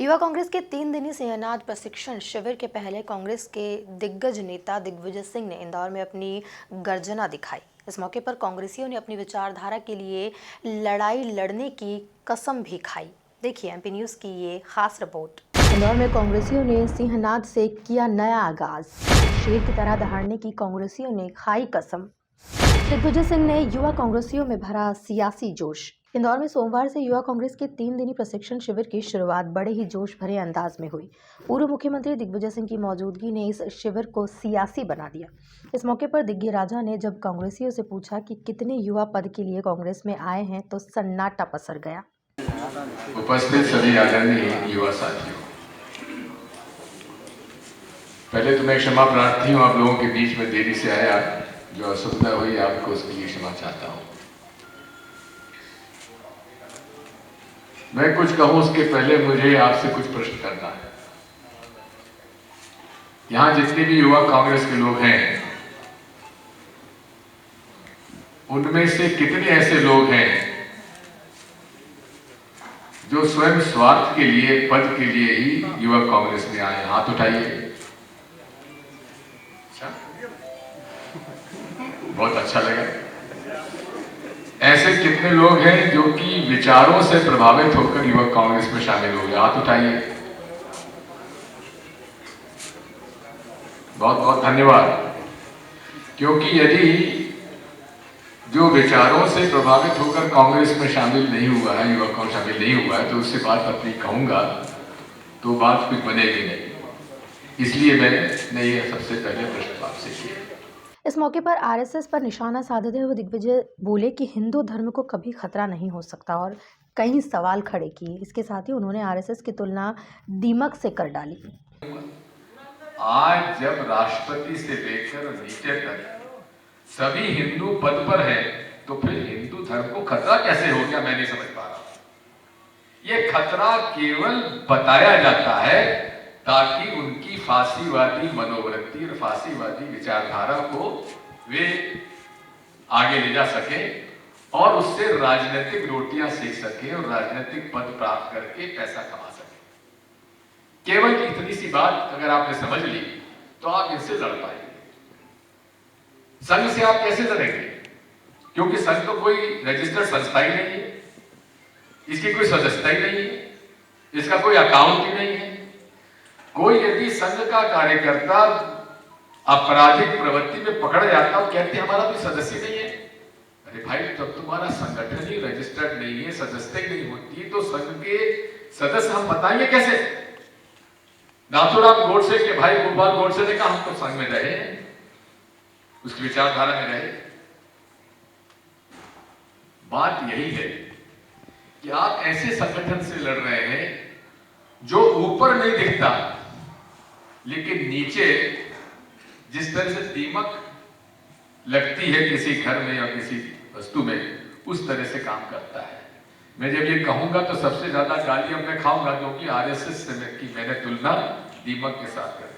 युवा कांग्रेस के 3 दिनी सिंहनाद प्रशिक्षण शिविर के पहले कांग्रेस के दिग्गज नेता दिग्विजय सिंह ने इंदौर में अपनी गर्जना दिखाई। इस मौके पर कांग्रेसियों ने अपनी विचारधारा के लिए लड़ाई लड़ने की कसम भी खाई। देखिए एमपी न्यूज की ये खास रिपोर्ट। इंदौर में कांग्रेसियों ने सिंहनाद से किया नया आगाज। शेर की तरह दहाड़ने की कांग्रेसियों ने खाई कसम। दिग्विजय सिंह ने युवा कांग्रेसियों में भरा सियासी जोश। इंदौर में सोमवार से युवा कांग्रेस के 3 दिनी प्रशिक्षण शिविर की शुरुआत बड़े ही जोश भरे अंदाज में हुई। पूर्व मुख्यमंत्री दिग्विजय सिंह की मौजूदगी ने इस शिविर को सियासी बना दिया। इस मौके पर दिग्गी राजा ने जब कांग्रेसियों से पूछा कि कितने युवा पद के लिए कांग्रेस में आए हैं तो सन्नाटा पसर गया। उपस्थित सभी आदरणीय युवा साथियों, पहले तो मैं क्षमा प्रार्थी हूँ, आप लोगों के बीच में देरी से आया, जो असुविधा हुई आपको उसके लिए क्षमा चाहता हूँ। मैं कुछ कहूँ उसके पहले मुझे आपसे कुछ प्रश्न करना है। यहाँ जितने भी युवा कांग्रेस के लोग हैं, उनमें से कितने ऐसे लोग हैं जो स्वयं स्वार्थ के लिए, पद के लिए ही युवा कांग्रेस में आए? हाथ उठाइए। बहुत अच्छा लगा। ऐसे कितने लोग हैं जो कि विचारों से प्रभावित होकर युवा कांग्रेस में शामिल हो गए? हाथ उठाइए। बहुत बहुत धन्यवाद। क्योंकि यदि जो विचारों से प्रभावित होकर कांग्रेस में शामिल नहीं हुआ है, युवा कांग्रेस शामिल नहीं हुआ है, तो उससे बात अपनी कहूंगा तो बात कुछ बनेगी नहीं। इसलिए मैंने ये सबसे पहले प्रश्न आपसे किया। इस मौके पर आरएसएस पर निशाना साधते हुए दिग्विजय बोले कि हिंदू धर्म को कभी खतरा नहीं हो सकता और कई सवाल खड़े किए। इसके साथ ही उन्होंने आरएसएस की तुलना दीमक से कर डाली। आज जब राष्ट्रपति से लेकर नीचे तक सभी हिंदू पद पर हैं, तो फिर हिंदू धर्म को खतरा कैसे हो गया? मैं नहीं समझ पा रहा। ये खतरा केवल बताया जाता है ताकि उनकी फांसीवादी मनोवृत्ति और फांसीवादी विचारधारा को वे आगे ले जा सके और उससे राजनीतिक रोटियां सेक सके और राजनीतिक पद प्राप्त करके पैसा कमा सके। केवल इतनी सी बात अगर आपने समझ ली तो आप इनसे लड़ पाएंगे। संघ से आप कैसे लड़ेंगे? क्योंकि संघ तो कोई रजिस्टर्ड संस्था ही नहीं है, इसकी कोई सदस्यता ही नहीं है, इसका कोई अकाउंट ही नहीं है। कोई यदि संघ का कार्यकर्ता आपराधिक प्रवृत्ति में पकड़ जाता और कहते हमारा कोई सदस्य नहीं है, अरे भाई तब तुम्हारा संगठन ही रजिस्टर्ड नहीं है, सदस्यता ही नहीं होती, तो संघ के सदस्य हम बताएंगे कैसे? नाथूराम गोडसे के भाई गोपाल गोडसे ने कहा हम तो संघ में रहे, उसकी विचारधारा में रहे। बात यही है कि आप ऐसे संगठन से लड़ रहे हैं जो ऊपर नहीं दिखता, लेकिन नीचे जिस तरह से दीमक लगती है किसी घर में या किसी वस्तु में, उस तरह से काम करता है। मैं जब ये कहूंगा तो सबसे ज्यादा गाली अब मैं खाऊंगा, क्योंकि आरएसएस से मैंने तुलना दीमक के साथ कर दी।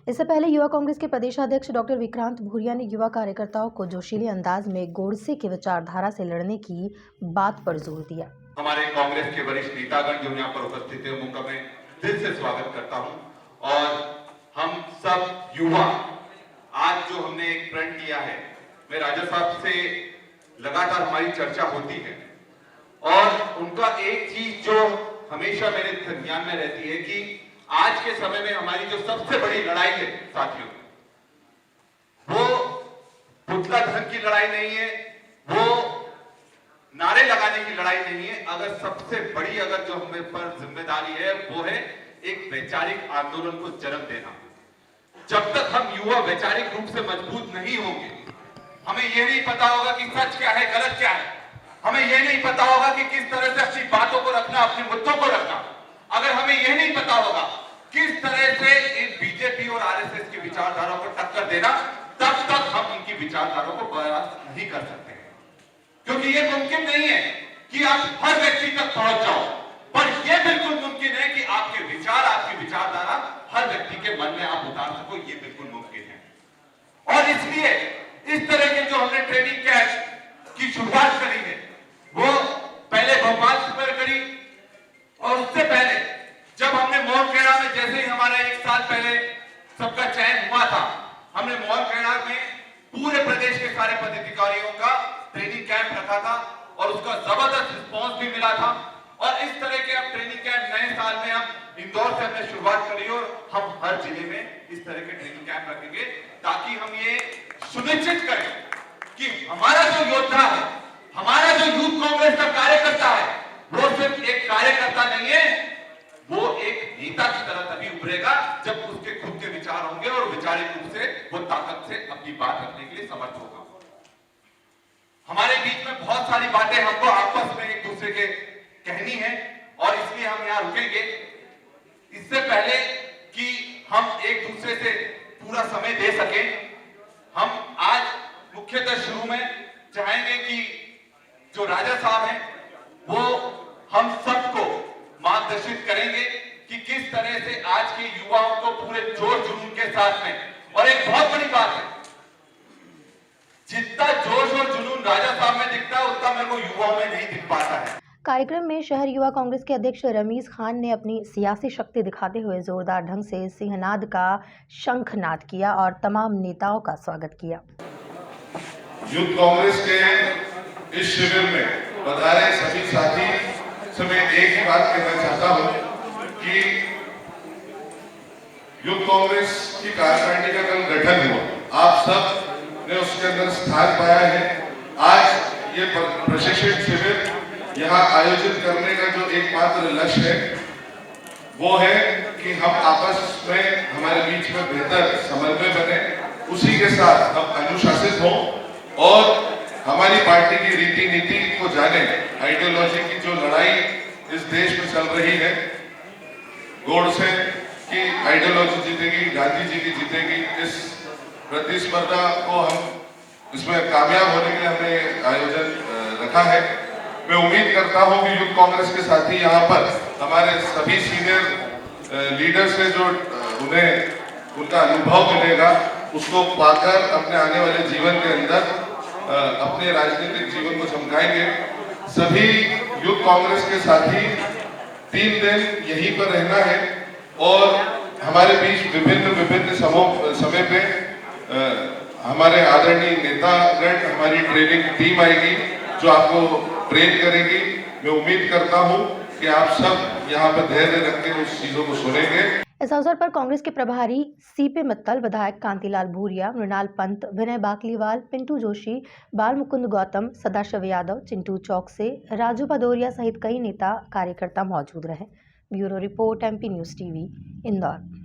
इससे पहले युवा कांग्रेस के प्रदेशाध्यक्ष डॉक्टर विक्रांत भूरिया ने युवा कार्यकर्ताओं को जोशीले अंदाज में गोडसे की विचारधारा से लड़ने की बात पर जोर दिया। हमारे कांग्रेस के वरिष्ठ नेतागण जो यहाँ पर उपस्थित हैं, उनका मैं दिल से स्वागत करता हूँ। और हम सब युवा आज जो हमने एक प्रण किया है, मैं राजा साहब से लगातार हमारी चर्चा होती है और उनका एक चीज जो हमेशा मेरे ध्यान में रहती है कि आज के समय में हमारी जो सबसे बड़ी लड़ाई है साथियों, वो पुतला धन की लड़ाई नहीं है, वो नारे लगाने की लड़ाई नहीं है। अगर सबसे बड़ी अगर जो हमें पर जिम्मेदारी है वो है एक वैचारिक आंदोलन को जन्म देना। जब तक हम युवा वैचारिक रूप से मजबूत नहीं होंगे, हमें यह नहीं पता होगा कि सच क्या है, गलत क्या है, हमें यह नहीं पता होगा कि किस तरह से अपनी बातों को रखना, अपने मुद्दों को रखना, अगर हमें यह नहीं पता होगा किस तरह से इन बीजेपी और आरएसएस की विचारधारा को टक्कर देना, तब तक हम इनकी विचारधारा को बर्दाश्त नहीं कर सकते हैं। क्योंकि यह मुमकिन नहीं है कि आप हर व्यक्ति तक पहुंच जाओ, पर यह बिल्कुल मुमकिन है कि आपके विचार, आपकी विचारधारा हर व्यक्ति के मन में आप उतार सको, यह बिल्कुल मुमकिन है। और इसलिए इस तरह के जो हमने ट्रेनिंग कैंप की शुरुआत करी है, वो पहले भोपाल से करी और उससे पहले जब हमने जैसे ही हमारा 1 साल पहले सबका चयन हुआ था, हमने मॉल कैनाल में पूरे प्रदेश के सारे पदाधिकारियों का ट्रेनिंग कैंप रखा था और उसका जबरदस्त रिस्पॉन्स भी मिला था। और इस तरह के अब ट्रेनिंग कैंप नए साल में हम इंदौर से हमने शुरुआत करी और हम हर जिले में इस तरह के ट्रेनिंग कैंप रखेंगे ताकि हम ये सुनिश्चित करें कि हमारा जो योद्धा है, हमारा जो यूथ कांग्रेस का कार्यकर्ता है, वो सिर्फ एक कार्यकर्ता नहीं है, वो एक नेता की तरह तभी उभरेगा जब उसके खुद के विचार होंगे और वैचारिक रूप से वो ताकत से अपनी बात रखने के लिए समर्थ होगा। हमारे बीच में बहुत सारी बातें हमको आपस में एक दूसरे के कहनी है और इसलिए हम यहाँ रुकेंगे। इससे पहले कि हम एक दूसरे से पूरा समय दे सके, हम आज मुख्यतः शुरू में चाहेंगे कि जो राजा साहब हैं वो हम सबको मार्गदर्शित करेंगे कि किस तरह से आज के युवाओं को पूरे जोश जुनून के साथ में, और एक बहुत बड़ी बात है, जितना जोश और जुनून राजा साहब में दिखता है उतना मेरे को युवाओं में नहीं दिख पाता है। कार्यक्रम में शहर युवा कांग्रेस के अध्यक्ष रमीज खान ने अपनी सियासी शक्ति दिखाते हुए जोरदार ढंग से सिंहनाद का शंखनाद किया और तमाम नेताओं का स्वागत किया। यूथ कांग्रेस के इस शिविर में पधारे सभी साथी से मैं एक ही बात कहना चाहता हूं कि यूथ कांग्रेस की कार्यकारिणी का कल गठन हुआ, आप सब ने उसके अंदर स्थान पाया है। आज ये प्रशिक्षण शिविर यहाँ आयोजित करने का जो एकमात्र लक्ष्य है वो है कि हम आपस में हमारे बीच में बेहतर समन्वय बने, उसी के साथ हम अनुशासित हों और हमारी पार्टी की रीति नीति को जाने। आइडियोलॉजी की जो लड़ाई इस देश में चल रही है, गोडसे की आइडियोलॉजी जीतेगी, गांधी जी की जीतेगी, इस प्रतिस्पर्धा को हम इसमें कामयाब होने के लिए हमने आयोजन रखा है। मैं उम्मीद करता हूं कि यूथ कांग्रेस के साथी यहाँ पर हमारे सभी सीनियर लीडर्स से जो उन्हें उनका अनुभव मिलेगा उसको पाकर अपने आने वाले जीवन के अंदर अपने राजनीतिक जीवन को चमकाएंगे। सभी यूथ कांग्रेस के साथी 3 दिन यहीं पर रहना है और हमारे बीच विभिन्न समय पे हमारे आदरणीय नेतागण, हमारी ट्रेनिंग टीम आएगी जो आपको ट्रेन करेगी। मैं उम्मीद करता हूं कि आप सब यहाँ पर धैर्य रख के उस चीजों को सुनेंगे। इस अवसर पर कांग्रेस के प्रभारी सीपी मित्तल, विधायक कांतिलाल भूरिया, मृणाल पंत, विनय बाकलीवाल, पिंटू जोशी, बाल मुकुंद गौतम, सदाशिव यादव, चिंटू चौकसे, राजू भदौरिया सहित कई नेता कार्यकर्ता मौजूद रहे। Bureau report, MP news TV, Indore.